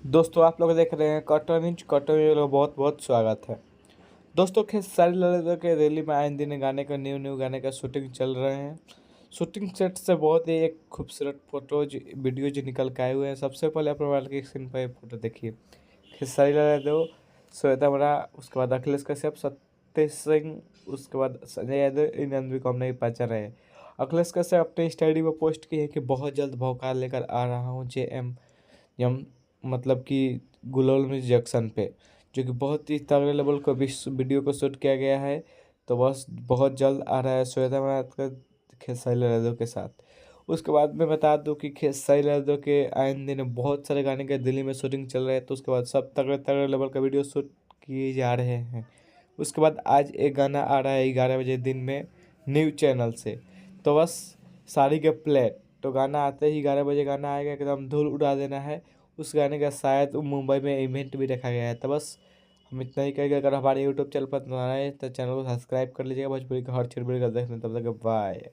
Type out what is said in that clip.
दोस्तों आप लोग देख रहे हैं कॉटन का बहुत बहुत स्वागत है। दोस्तों खेसारी लाल के रैली में आए दिन गाने का न्यू गाने का शूटिंग चल रहे हैं। शूटिंग सेट से बहुत ही एक खूबसूरत फोटोज वीडियो जो निकल के आए हुए हैं। सबसे पहले अपने मोबाइल के स्क्रीन पर फोटो देखिए। खेसारी लाल यादव, श्वेता बरा, उसके बाद अखिलेश कश्यप, सत्य सिंह, उसके बाद संजय यादव, इन अभी को हम नहीं पहचान रहे हैं। अखिलेश कश्यप अपने स्टडी में पोस्ट किए कि बहुत जल्द भौकाल लेकर आ रहा हूँ यम मतलब कि गुलौल में जंक्शन पे, जो कि बहुत ही तगड़े लेवल का वीडियो को शूट किया गया है। तो बस बहुत जल्द आ रहा है श्वेता मेहराज का खेसारी लाल यादव के साथ। उसके बाद मैं बता दूं कि खेसारी लाल यादव के आए दिन बहुत सारे गाने के दिल्ली में शूटिंग चल रहा है। तो उसके बाद सब तगड़े तगड़े लेवल का वीडियो शूट किए जा रहे हैं। उसके बाद आज एक गाना आ रहा है 11 बजे दिन में न्यूज चैनल से। तो बस सारी के प्ले, तो गाना आते ही 11 बजे गाना आएगा, एकदम धूल उड़ा देना है। उस गाने का शायद मुंबई में इवेंट भी रखा गया है। तो बस हम इतना ही कहेंगे, अगर हमारे यूट्यूब चैनल पर नया है तो चैनल को सब्सक्राइब कर लीजिएगा। भोजपुरी का हर चीज देखने, तब तक बाय।